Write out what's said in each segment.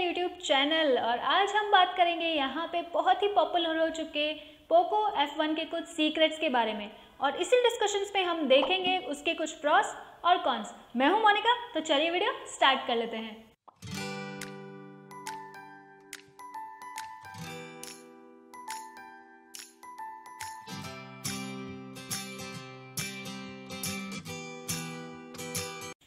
YouTube channel. और आज हम बात करेंगे यहाँ पे बहुत ही पॉपुलर हो चुके पोको F1 के कुछ सीक्रेट्स के बारे में, और इसी डिस्कशंस में हम देखेंगे उसके कुछ प्रॉस और कॉन्स। मैं हूँ मोनिका, तो चलिए वीडियो स्टार्ट कर लेते हैं।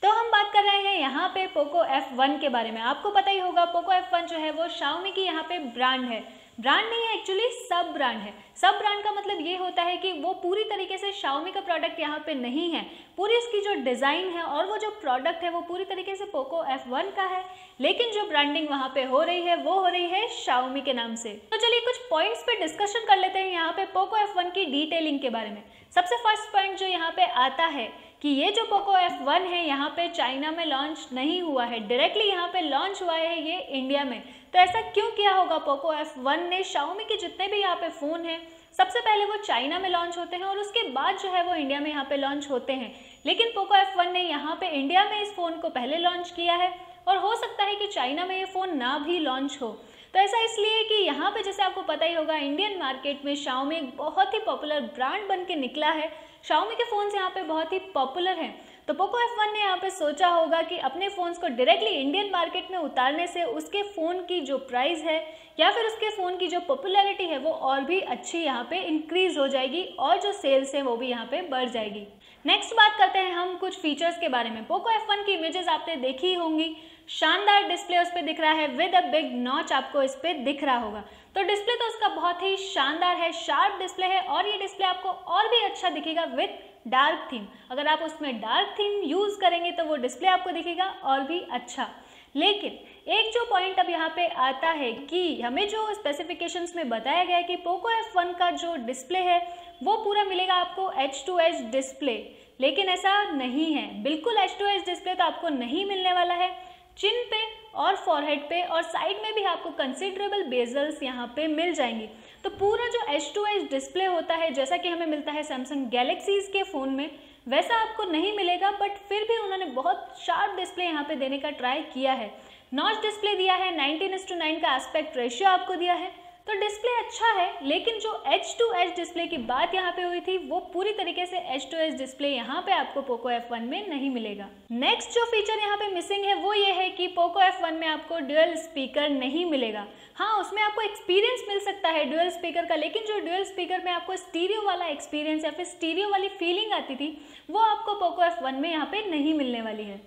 तो हम बात कर रहे हैं यहाँ पे पोको F1 के बारे में। आपको पता ही होगा पोको F1 जो है वो Xiaomi की यहाँ पे ब्रांड है। ब्रांड नहीं है, एक्चुअली सब ब्रांड है। सब ब्रांड का मतलब ये होता है कि वो पूरी तरीके से Xiaomi का प्रोडक्ट यहाँ पे नहीं है। पूरी उसकी जो डिज़ाइन है और वो जो प्रोडक्ट है वो पूरी तरीके से पोको F1 का है, लेकिन जो ब्रांडिंग वहाँ पे हो रही है वो हो रही है Xiaomi के नाम से। तो चलिए कुछ पॉइंट्स पे डिस्कशन कर लेते हैं यहाँ पे पोको F1 की डिटेलिंग के बारे में। सबसे फर्स्ट पॉइंट जो यहाँ पे आता है कि ये जो पोको F1 है यहाँ पे चाइना में लॉन्च नहीं हुआ है, डायरेक्टली यहाँ पे लॉन्च हुआ है ये इंडिया में। तो ऐसा क्यों किया होगा पोको F1 ने? Xiaomi के जितने भी यहाँ पे फ़ोन हैं सबसे पहले वो चाइना में लॉन्च होते हैं और उसके बाद जो है वो इंडिया में यहाँ पे लॉन्च होते हैं, लेकिन पोको F1 ने यहाँ पे इंडिया में इस फ़ोन को पहले लॉन्च किया है और हो सकता है कि चाइना में ये फ़ोन ना भी लॉन्च हो। तो ऐसा इसलिए कि यहाँ पे जैसे आपको पता ही होगा इंडियन मार्केट में Xiaomi एक बहुत ही पॉपुलर ब्रांड बन के निकला है। Xiaomi के फ़ोन्स यहाँ पे बहुत ही पॉपुलर हैं। तो पोको F1 ने यहाँ पे सोचा होगा कि अपने फ़ोन्स को डायरेक्टली इंडियन मार्केट में उतारने से उसके फ़ोन की जो प्राइस है या फिर उसके फ़ोन की जो पॉपुलैरिटी है वो और भी अच्छी यहाँ पे इंक्रीज़ हो जाएगी और जो सेल्स है वो भी यहाँ पे बढ़ जाएगी। नेक्स्ट बात करते हैं हम कुछ फीचर्स के बारे में। पोको F1 की इमेजेस आपने देखी होंगी। शानदार डिस्प्ले उस पर दिख रहा है विद अ बिग नॉच, आपको इस पर दिख रहा होगा। तो डिस्प्ले तो उसका बहुत ही शानदार है, शार्प डिस्प्ले है, और ये डिस्प्ले आपको और भी अच्छा दिखेगा विद डार्क थीम। अगर आप उसमें डार्क थीम यूज़ करेंगे तो वो डिस्प्ले आपको दिखेगा और भी अच्छा। लेकिन एक जो पॉइंट अब यहाँ पे आता है कि हमें जो स्पेसिफिकेशंस में बताया गया है कि पोको F1 का जो डिस्प्ले है वो पूरा मिलेगा आपको H2H डिस्प्ले, लेकिन ऐसा नहीं है। बिल्कुल H2H डिस्प्ले तो आपको नहीं मिलने वाला है। चिन पे और फॉरहेड पे और साइड में भी आपको कंसिडरेबल बेजल्स यहाँ पे मिल जाएंगी। तो पूरा जो H2H डिस्प्ले होता है जैसा कि हमें मिलता है सैमसंग गैलेक्सीज के फ़ोन में, वैसा आपको नहीं मिलेगा, बट फिर भी उन्होंने बहुत शार्प डिस्प्ले यहाँ पे देने का ट्राई किया है। नॉच डिस्प्ले दिया है, 19:9 का एस्पेक्ट रेशियो आपको दिया है, तो डिस्प्ले अच्छा है। लेकिन जो H2H डिस्प्ले की बात यहाँ पे हुई थी वो पूरी तरीके से H2H डिस्प्ले यहाँ पे आपको पोको F1 में नहीं मिलेगा। नेक्स्ट जो फीचर यहाँ पे मिसिंग है वो ये है कि पोको F1 में आपको ड्यूअल स्पीकर नहीं मिलेगा। हाँ, उसमें आपको एक्सपीरियंस मिल सकता है ड्यूअल स्पीकर का, लेकिन जो ड्यूअल स्पीकर में आपको स्टीरियो वाला एक्सपीरियंस या फिर स्टीरियो वाली फीलिंग आती थी वो आपको पोको F1 में यहाँ पे नहीं मिलने वाली है।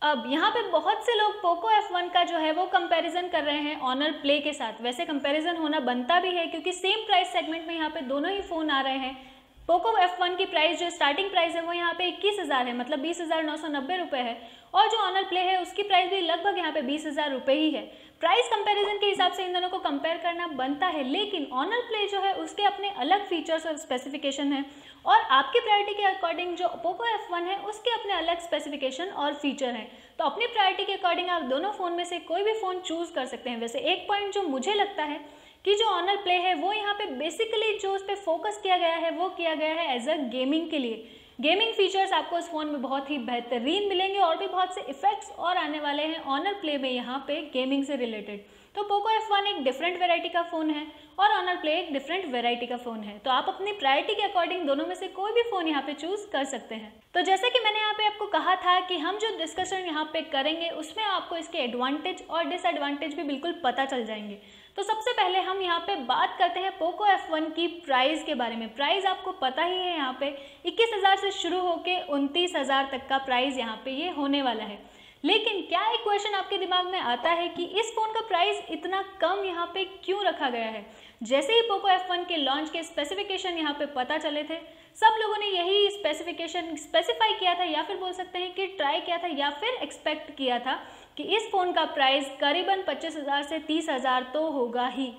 अब यहाँ पे बहुत से लोग पोको F1 का जो है वो कंपैरिजन कर रहे हैं ऑनर प्ले के साथ। वैसे कंपैरिजन होना बनता भी है क्योंकि सेम प्राइस सेगमेंट में यहाँ पे दोनों ही फ़ोन आ रहे हैं। पोको F1 की प्राइस जो स्टार्टिंग प्राइस है वो यहाँ पे 21,000 है, मतलब 20,990 रुपये है, और जो ऑनर प्ले है उसकी प्राइस भी लगभग यहाँ पे 20,000 रुपये ही है। प्राइस कंपैरिजन के हिसाब से इन दोनों को कंपेयर करना बनता है, लेकिन ऑनर प्ले जो है उसके अपने अलग फीचर्स और स्पेसिफिकेशन है, और आपकी प्रायोरिटी के अकॉर्डिंग जो पोको F1 है उसके अपने अलग स्पेसिफिकेशन और फीचर हैं। तो अपनी प्रायोरिटी के अकॉर्डिंग आप दोनों फ़ोन में से कोई भी फ़ोन चूज़ कर सकते हैं। वैसे एक पॉइंट जो मुझे लगता है कि जो ऑनर प्ले है वो यहाँ पे बेसिकली जो उस पर फोकस किया गया है वो किया गया है एज अ गेमिंग के लिए। गेमिंग फीचर्स आपको इस फ़ोन में बहुत ही बेहतरीन मिलेंगे और भी बहुत से इफेक्ट्स और आने वाले हैं ऑनर प्ले में यहाँ पे गेमिंग से रिलेटेड। तो पोको F1 एक डिफरेंट वेराइटी का फ़ोन है और ऑनर प्ले एक डिफरेंट वेराइटी का फ़ोन है। तो आप अपनी प्रायोरिटी के अकॉर्डिंग दोनों में से कोई भी फ़ोन यहाँ पे चूज़ कर सकते हैं। तो जैसे कि मैंने यहाँ पे आपको कहा था कि हम जो डिस्कशन यहाँ पे करेंगे उसमें आपको इसके एडवांटेज और डिसएडवांटेज भी बिल्कुल पता चल जाएंगे। तो सबसे पहले हम यहाँ पे बात करते हैं पोको F1 की प्राइस के बारे में। प्राइस आपको पता ही है, यहाँ पे 21,000 से शुरू होके 29,000 तक का प्राइस यहाँ पे ये होने वाला है। लेकिन क्या एक क्वेश्चन आपके दिमाग में आता है कि इस फ़ोन का प्राइस इतना कम यहाँ पे क्यों रखा गया है? जैसे ही पोको F1 के लॉन्च के स्पेसिफिकेशन यहाँ पे पता चले थे, सब लोगों ने यही स्पेसिफिकेशन स्पेसिफाई किया था, या फिर बोल सकते हैं कि ट्राई किया था, या फिर एक्सपेक्ट किया था कि इस फ़ोन का प्राइस करीबन 25,000 से 30,000 तो होगा ही।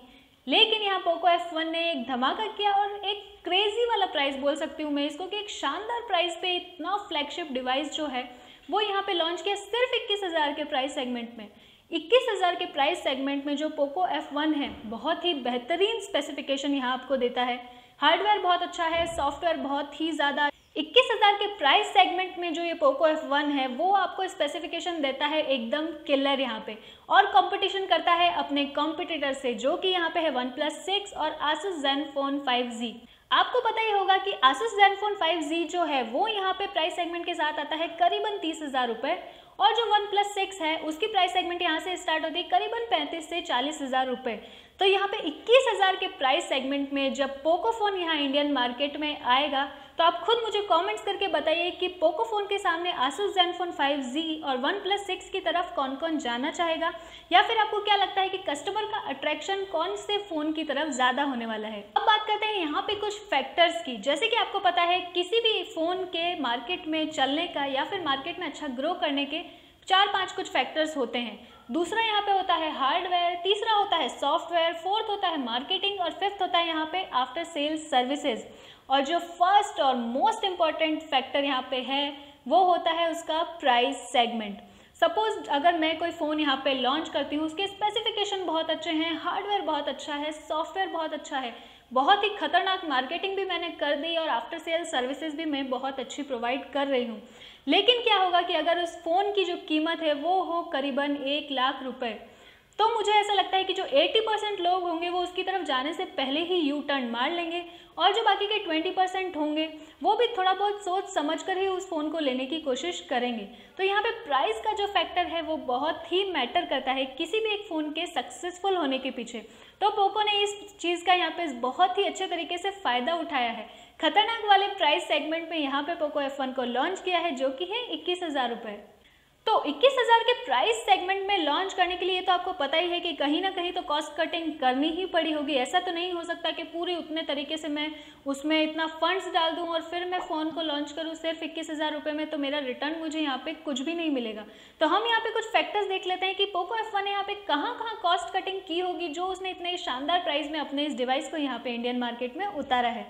लेकिन यहाँ पोको F1 ने एक धमाका किया और एक क्रेजी वाला प्राइस बोल सकती हूँ मैं इसको, कि एक शानदार प्राइस पे इतना फ्लैगशिप डिवाइस जो है वो यहाँ पे लॉन्च किया सिर्फ 21,000 के प्राइस सेगमेंट में। 21,000 के प्राइस सेगमेंट में जो पोको F1 है बहुत ही बेहतरीन स्पेसिफिकेशन यहाँ आपको देता है। हार्डवेयर बहुत अच्छा है, सॉफ्टवेयर बहुत ही ज़्यादा 21,000 के प्राइस सेगमेंट में जो ये पोको F1 है वो आपको स्पेसिफिकेशन देता है एकदम किलर यहाँ पे, और कंपटीशन करता है अपने कॉम्पिटिटर से जो कि यहाँ पे है OnePlus 6 और Asus Zenfone 5Z। आपको पता ही होगा कि Asus Zenfone 5Z जो है वो यहाँ पे प्राइस सेगमेंट के साथ आता है करीबन 30,000 रुपये, और जो OnePlus 6 है उसकी प्राइस सेगमेंट यहाँ से स्टार्ट होती है करीबन 35 से 40,000 रुपये। तो यहाँ पे 21,000 के प्राइस सेगमेंट में जब पोको फ़ोन यहाँ इंडियन मार्केट में आएगा तो आप खुद मुझे कमेंट्स करके बताइए कि पोको फ़ोन के सामने Asus Zenfone 5Z और OnePlus 6 की तरफ कौन कौन जाना चाहेगा, या फिर आपको क्या लगता है कि कस्टमर का अट्रैक्शन कौन से फ़ोन की तरफ ज़्यादा होने वाला है। अब बात करते हैं यहाँ पे कुछ फैक्टर्स की। जैसे कि आपको पता है किसी भी फ़ोन के मार्केट में चलने का या फिर मार्केट में अच्छा ग्रो करने के 4-5 कुछ फैक्टर्स होते हैं। दूसरा यहाँ पे होता है हार्डवेयर, तीसरा होता है सॉफ्टवेयर, फोर्थ होता है मार्केटिंग और फिफ्थ होता है यहाँ पे आफ्टर सेल्स सर्विसेज। और जो फर्स्ट और मोस्ट इम्पॉर्टेंट फैक्टर यहाँ पे है वो होता है उसका प्राइस सेगमेंट। सपोज अगर मैं कोई फ़ोन यहाँ पे लॉन्च करती हूँ, उसके स्पेसिफिकेशन बहुत अच्छे हैं, हार्डवेयर बहुत अच्छा है, सॉफ्टवेयर बहुत अच्छा है, बहुत ही खतरनाक मार्केटिंग भी मैंने कर दी और आफ्टर सेल सर्विसेज भी मैं बहुत अच्छी प्रोवाइड कर रही हूँ, लेकिन क्या होगा कि अगर उस फ़ोन की जो कीमत है वो हो करीबन 1 लाख रुपए, तो मुझे ऐसा लगता है कि जो 80% लोग होंगे वो उसकी तरफ जाने से पहले ही यू टर्न मार लेंगे, और जो बाकी के 20% होंगे वो भी थोड़ा बहुत सोच समझ कर ही उस फ़ोन को लेने की कोशिश करेंगे। तो यहाँ पे प्राइस का जो फैक्टर है वो बहुत ही मैटर करता है किसी भी एक फ़ोन के सक्सेसफुल होने के पीछे। तो पोको ने इस चीज़ का यहाँ पे बहुत ही अच्छे तरीके से फ़ायदा उठाया है। खतरनाक वाले प्राइस सेगमेंट में यहाँ पे पोको F1 को लॉन्च किया है जो कि है 21,000 रुपये। तो 21,000 के प्राइस सेगमेंट में लॉन्च करने के लिए तो आपको पता ही है कि कहीं ना कहीं तो कॉस्ट कटिंग करनी ही पड़ी होगी। ऐसा तो नहीं हो सकता कि पूरे उतने तरीके से मैं उसमें इतना फंड्स डाल दूं और फिर मैं फ़ोन को लॉन्च करूं सिर्फ 21,000 रुपये में, तो मेरा रिटर्न मुझे यहाँ पे कुछ भी नहीं मिलेगा। तो हम यहाँ पे कुछ फैक्टर्स देख लेते हैं कि पोको F1 ने यहाँ पे कहाँ कॉस्ट कटिंग की होगी जो उसने इतने शानदार प्राइस में अपने इस डिवाइस को यहाँ पे इंडियन मार्केट में उतारा है।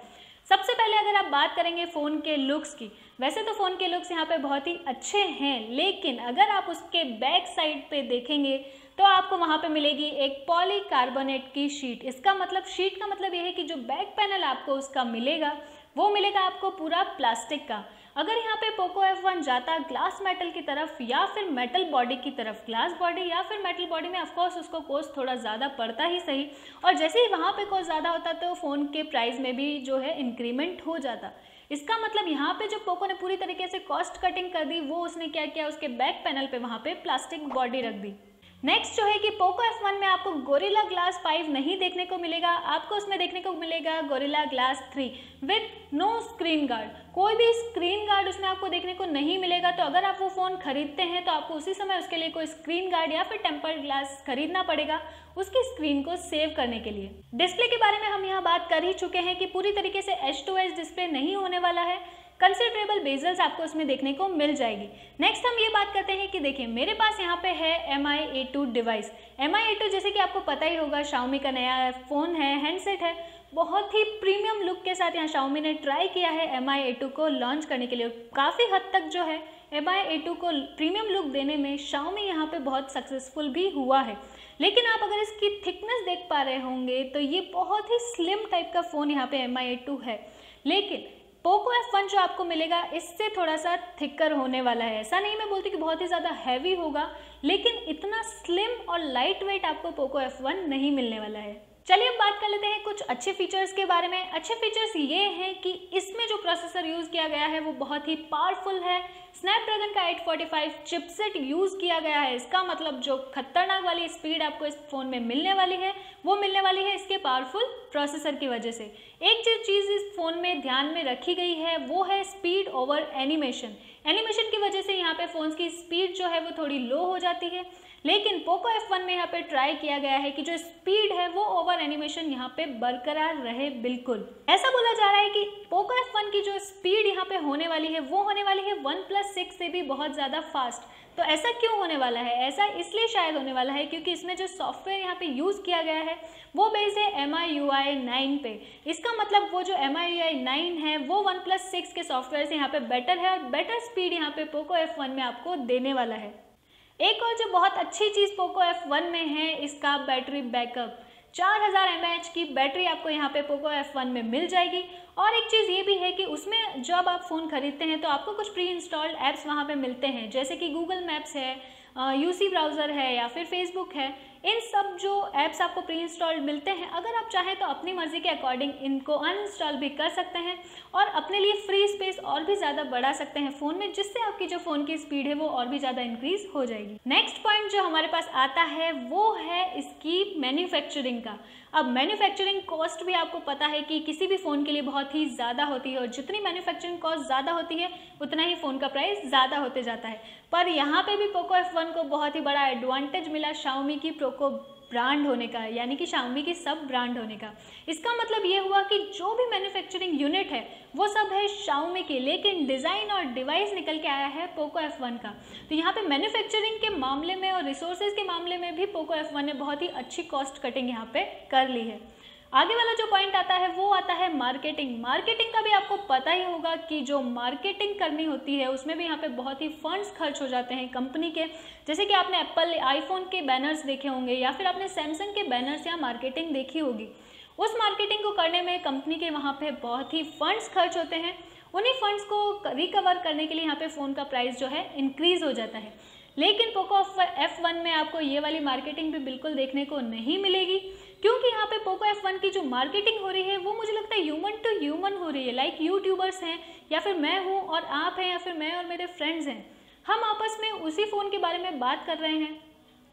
सबसे पहले अगर आप बात करेंगे फ़ोन के लुक्स की, वैसे तो फ़ोन के लुक्स यहाँ पे बहुत ही अच्छे हैं, लेकिन अगर आप उसके बैक साइड पे देखेंगे तो आपको वहाँ पे मिलेगी एक पॉलीकार्बोनेट की शीट। इसका मतलब शीट का मतलब ये है कि जो बैक पैनल आपको उसका मिलेगा वो मिलेगा आपको पूरा प्लास्टिक का। अगर यहाँ पे पोको F1 जाता ग्लास मेटल की तरफ या फिर मेटल बॉडी की तरफ, ग्लास बॉडी या फिर मेटल बॉडी में ऑफकोर्स उसको कॉस्ट थोड़ा ज़्यादा पड़ता ही सही, और जैसे ही वहाँ पे कॉस्ट ज़्यादा होता तो फ़ोन के प्राइस में भी जो है इंक्रीमेंट हो जाता। इसका मतलब यहाँ पे जो पोको ने पूरी तरीके से कॉस्ट कटिंग कर दी, वो उसने क्या किया, उसके बैक पैनल पे वहाँ पे प्लास्टिक बॉडी रख दी। नेक्स्ट जो है कि पोको F1 में आपको गोरिल्ला ग्लास 5 नहीं देखने को मिलेगा, आपको उसमें देखने को मिलेगा gorilla glass 3 with no screen guard. कोई भी स्क्रीन गार्ड उसमें आपको देखने को नहीं मिलेगा। तो अगर आप वो फ़ोन खरीदते हैं तो आपको उसी समय उसके लिए कोई स्क्रीन गार्ड या फिर टेम्पर्ड ग्लास खरीदना पड़ेगा उसकी स्क्रीन को सेव करने के लिए। डिस्प्ले के बारे में हम यहाँ बात कर ही चुके हैं कि पूरी तरीके से H2S डिस्प्ले नहीं होने वाला है, कंसिडरेबल बेजल्स आपको उसमें देखने को मिल जाएगी। नेक्स्ट हम ये बात करते हैं कि देखिए मेरे पास यहाँ पे है Mi A2 device. Mi A2 जैसे कि आपको पता ही होगा Xiaomi का नया फ़ोन है, हैंडसेट है, बहुत ही प्रीमियम लुक के साथ यहाँ Xiaomi ने ट्राई किया है Mi A2 को लॉन्च करने के लिए। काफ़ी हद तक जो है Mi A2 को प्रीमियम लुक देने में Xiaomi यहाँ पे बहुत सक्सेसफुल भी हुआ है। लेकिन आप अगर इसकी थिकनेस देख पा रहे होंगे तो ये बहुत ही स्लिम टाइप का फ़ोन यहाँ पे Mi A2 है, लेकिन पोको F1 जो आपको मिलेगा इससे थोड़ा सा थिकर होने वाला है। ऐसा नहीं मैं बोलती कि बहुत ही ज़्यादा हैवी होगा, लेकिन इतना स्लिम और लाइट वेट आपको पोको F1 नहीं मिलने वाला है। चलिए अब बात कर लेते हैं कुछ अच्छे फीचर्स के बारे में। अच्छे फीचर्स ये हैं कि इसमें जो प्रोसेसर यूज़ किया गया है वो बहुत ही पावरफुल है। स्नैपड्रैगन का 845 चिपसेट यूज़ किया गया है। इसका मतलब जो खतरनाक वाली स्पीड आपको इस फ़ोन में मिलने वाली है वो मिलने वाली है इसके पावरफुल प्रोसेसर की वजह से। एक जो चीज़ इस फ़ोन में ध्यान में रखी गई है वो है स्पीड ओवर एनिमेशन। एनिमेशन की वजह से यहाँ पे फ़ोन्स की स्पीड जो है वो थोड़ी लो हो जाती है, लेकिन पोको F1 में यहाँ पे ट्राई किया गया है कि जो स्पीड है वो ओवर एनिमेशन यहाँ पे बरकरार रहे। बिल्कुल ऐसा बोला जा रहा है कि पोको F1 की जो स्पीड यहाँ पे होने वाली है वो होने वाली है OnePlus 6 से भी बहुत ज़्यादा फास्ट। तो ऐसा क्यों होने वाला है? ऐसा इसलिए शायद होने वाला है क्योंकि इसमें जो सॉफ्टवेयर यहाँ पे यूज़ किया गया है वो बेस्ड है MIUI 9 पे। इसका मतलब वो जो MIUI 9 है वो OnePlus 6 के सॉफ्टवेयर से यहाँ पे बेटर है और बेटर स्पीड यहाँ पे पोको F1 में आपको देने वाला है। एक और जो बहुत अच्छी चीज़ पोको F1 में है इसका बैटरी बैकअप। 4000 mAh की बैटरी आपको यहाँ पे पोको F1 में मिल जाएगी। और एक चीज़ ये भी है कि उसमें जब आप फ़ोन खरीदते हैं तो आपको कुछ प्री इंस्टॉल्ड ऐप्स वहाँ पे मिलते हैं, जैसे कि गूगल मैप्स है, यूसी ब्राउज़र है या फिर फेसबुक है। इन सब जो ऐप्स आपको प्री इंस्टॉल्ड मिलते हैं, अगर आप चाहें तो अपनी मर्ज़ी के अकॉर्डिंग इनको अनइंस्टॉल भी कर सकते हैं और अपने लिए फ्री स्पेस और भी ज़्यादा बढ़ा सकते हैं फ़ोन में, जिससे आपकी जो फ़ोन की स्पीड है वो और भी ज़्यादा इंक्रीज़ हो जाएगी। नेक्स्ट पॉइंट जो हमारे पास आता है वो है इसकी मैन्युफैक्चरिंग का। अब मैन्युफैक्चरिंग कॉस्ट भी आपको पता है कि किसी भी फ़ोन के लिए बहुत ही ज़्यादा होती है और जितनी मैन्युफैक्चरिंग कॉस्ट ज़्यादा होती है उतना ही फ़ोन का प्राइस ज़्यादा होते जाता है। पर यहाँ पे भी पोको F1 को बहुत ही बड़ा एडवांटेज मिला Xiaomi की पोको ब्रांड होने का, यानी कि Xiaomi की सब ब्रांड होने का। इसका मतलब ये हुआ कि जो भी मैन्युफैक्चरिंग यूनिट है वो सब है Xiaomi के, लेकिन डिज़ाइन और डिवाइस निकल के आया है पोको F1 का। तो यहाँ पे मैन्युफैक्चरिंग के मामले में और रिसोर्सेज के मामले में भी पोको F1 ने बहुत ही अच्छी कॉस्ट कटिंग यहाँ पे कर ली है। आगे वाला जो पॉइंट आता है वो आता है मार्केटिंग। मार्केटिंग का भी आपको पता ही होगा कि जो मार्केटिंग करनी होती है उसमें भी यहाँ पे बहुत ही फंड्स खर्च हो जाते हैं कंपनी के। जैसे कि आपने एप्पल आईफोन के बैनर्स देखे होंगे या फिर आपने सैमसंग के बैनर्स या मार्केटिंग देखी होगी। उस मार्केटिंग को करने में कंपनी के वहाँ पे बहुत ही फंड्स खर्च होते हैं। उन्हीं फंड्स को रिकवर करने के लिए यहाँ पे फ़ोन का प्राइस जो है इंक्रीज़ हो जाता है। लेकिन पोको F1 में आपको ये वाली मार्केटिंग भी बिल्कुल देखने को नहीं मिलेगी, क्योंकि यहाँ पे पोको F1 की जो मार्केटिंग हो रही है वो मुझे लगता है ह्यूमन टू ह्यूमन हो रही है। लाइक यूट्यूबर्स हैं या फिर मैं हूँ और आप हैं या फिर मैं और मेरे फ्रेंड्स हैं, हम आपस में उसी फ़ोन के बारे में बात कर रहे हैं,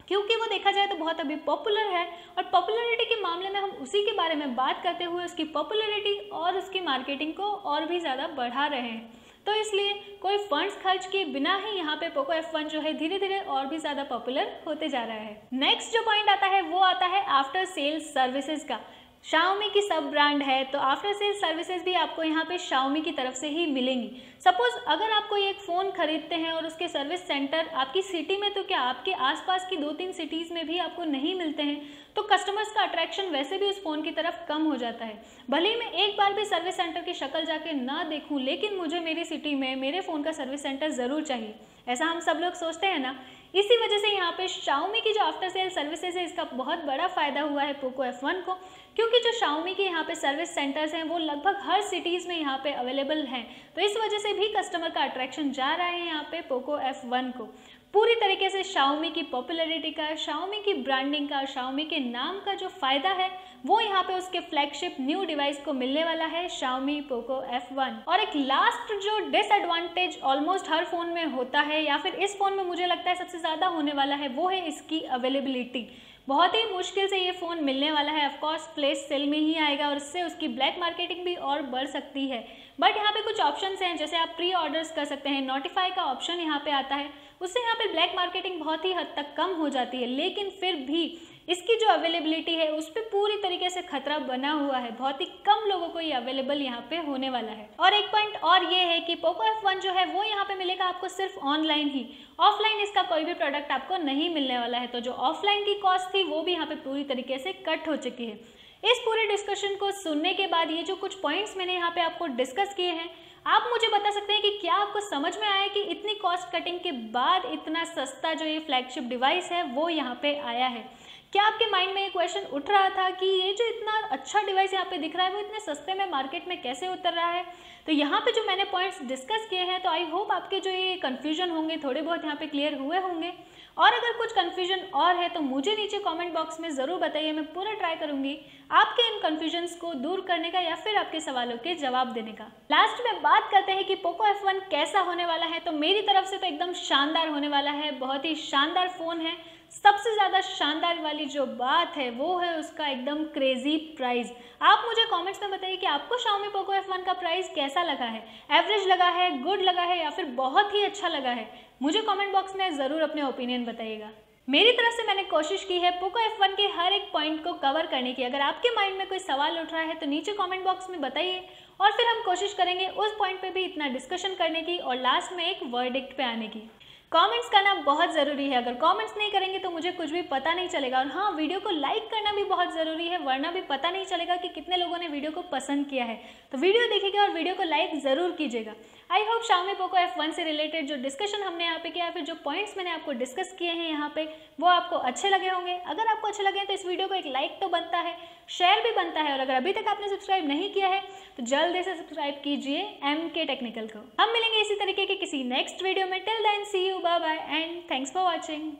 क्योंकि वो देखा जाए तो बहुत अभी पॉपुलर है और पॉपुलैरिटी के मामले में हम उसी के बारे में बात करते हुए उसकी पॉपुलैरिटी और उसकी मार्केटिंग को और भी ज़्यादा बढ़ा रहे हैं। तो इसलिए कोई फंड्स खर्च किए बिना ही यहाँ पे पोको F1 जो है धीरे धीरे और भी ज़्यादा पॉपुलर होते जा रहा है। नेक्स्ट जो पॉइंट आता है वो आता है आफ्टर सेल सर्विसेज का। Xiaomi की सब ब्रांड है तो आफ्टर सेल सर्विसेज भी आपको यहाँ पे Xiaomi की तरफ से ही मिलेंगी। सपोज अगर आप कोई एक फ़ोन खरीदते हैं और उसके सर्विस सेंटर आपकी सिटी में, तो क्या आपके आसपास की 2-3 सिटीज़ में भी आपको नहीं मिलते हैं, तो कस्टमर्स का अट्रैक्शन वैसे भी उस फ़ोन की तरफ कम हो जाता है। भले ही मैं एक बार भी सर्विस सेंटर की शक्ल जाके ना देखूँ, लेकिन मुझे मेरी सिटी में मेरे फ़ोन का सर्विस सेंटर ज़रूर चाहिए, ऐसा हम सब लोग सोचते हैं ना। इसी वजह से यहाँ पे Xiaomi की जो आफ्टर सेल सर्विसेज है इसका बहुत बड़ा फ़ायदा हुआ है पोको F1 को, क्योंकि जो Xiaomi के यहाँ पे सर्विस सेंटर्स हैं वो लगभग हर सिटीज़ में यहाँ पे अवेलेबल हैं। तो इस वजह से भी कस्टमर का अट्रैक्शन जा रहा है यहाँ पे पोको F1 को। पूरी तरीके से Xiaomi की पॉपुलैरिटी का, Xiaomi की ब्रांडिंग का, Xiaomi के नाम का जो फ़ायदा है वो यहाँ पे उसके फ्लैगशिप न्यू डिवाइस को मिलने वाला है Xiaomi पोको F1। और एक लास्ट जो डिसएडवांटेज ऑलमोस्ट हर फ़ोन में होता है या फिर इस फ़ोन में मुझे लगता है सबसे ज़्यादा होने वाला है, वो है इसकी अवेलेबिलिटी। बहुत ही मुश्किल से ये फ़ोन मिलने वाला है। ऑफकोर्स फ्लैश सेल में ही आएगा और इससे उसकी ब्लैक मार्केटिंग भी और बढ़ सकती है। बट यहाँ पे कुछ ऑप्शंस हैं, जैसे आप प्री ऑर्डर्स कर सकते हैं, नोटिफाई का ऑप्शन यहाँ पे आता है, उससे यहाँ पे ब्लैक मार्केटिंग बहुत ही हद तक कम हो जाती है। लेकिन फिर भी इसकी जो अवेलेबिलिटी है उस पर पूरी तरीके से खतरा बना हुआ है, बहुत ही कम लोगों को ये अवेलेबल यहाँ पे होने वाला है। और एक पॉइंट और ये है कि पोको F1 जो है वो यहाँ पे मिलेगा आपको सिर्फ ऑनलाइन ही, ऑफलाइन इसका कोई भी प्रोडक्ट आपको नहीं मिलने वाला है। तो जो ऑफलाइन की कॉस्ट थी वो भी यहाँ पे पूरी तरीके से कट हो चुकी है। इस पूरे डिस्कशन को सुनने के बाद ये जो कुछ पॉइंट्स मैंने यहाँ पे आपको डिस्कस किए हैं, आप मुझे बता सकते हैं कि क्या आपको समझ में आया कि इतनी कॉस्ट कटिंग के बाद इतना सस्ता जो ये फ्लैगशिप डिवाइस है वो यहाँ पे आया है। क्या आपके माइंड में ये क्वेश्चन उठ रहा था कि ये जो इतना अच्छा डिवाइस यहाँ पे दिख रहा है वो इतने सस्ते में मार्केट में कैसे उतर रहा है? तो यहाँ पे जो मैंने पॉइंट्स डिस्कस किए हैं, तो आई होप आपके जो ये कन्फ्यूजन होंगे थोड़े बहुत यहाँ पे क्लियर हुए होंगे। और अगर कुछ कन्फ्यूजन और है तो मुझे नीचे कमेंट बॉक्स में ज़रूर बताइए, मैं पूरा ट्राई करूँगी आपके इन कन्फ्यूजन्स को दूर करने का या फिर आपके सवालों के जवाब देने का। लास्ट में बात करते हैं कि पोको F1 कैसा होने वाला है। तो मेरी तरफ से तो एकदम शानदार होने वाला है, बहुत ही शानदार फ़ोन है। सबसे ज़्यादा शानदार वाली जो बात है वो है उसका एकदम क्रेजी प्राइस। आप मुझे कमेंट्स में बताइए कि आपको Xiaomi पोको F1 का प्राइस कैसा लगा है, एवरेज लगा है, गुड लगा है या फिर बहुत ही अच्छा लगा है। मुझे कमेंट बॉक्स में ज़रूर अपने ओपिनियन बताइएगा। मेरी तरफ से मैंने कोशिश की है पोको F1 के हर एक पॉइंट को कवर करने की। अगर आपके माइंड में कोई सवाल उठ रहा है तो नीचे कमेंट बॉक्स में बताइए और फिर हम कोशिश करेंगे उस पॉइंट पे भी इतना डिस्कशन करने की और लास्ट में एक वर्डिक्ट पे आने की। कमेंट्स करना बहुत ज़रूरी है, अगर कमेंट्स नहीं करेंगे तो मुझे कुछ भी पता नहीं चलेगा। और हाँ, वीडियो को लाइक करना भी बहुत ज़रूरी है, वरना भी पता नहीं चलेगा कि कितने लोगों ने वीडियो को पसंद किया है। तो वीडियो देखिएगा और वीडियो को लाइक ज़रूर कीजिएगा। I hope Xiaomi Poco F1 से रिलेटेड जो डिस्कशन हमने यहाँ पे किया, फिर जो पॉइंट्स मैंने आपको डिस्कस किए हैं यहाँ पे, वो आपको अच्छे लगे होंगे। अगर आपको अच्छे लगे तो इस वीडियो को एक लाइक तो बनता है, शेयर भी बनता है, और अगर अभी तक आपने सब्सक्राइब नहीं किया है तो जल्दी से सब्सक्राइब कीजिए MK टेक्निकल को। हम मिलेंगे इसी तरीके के किसी नेक्स्ट वीडियो में। Till then see you, bye bye and thanks for watching.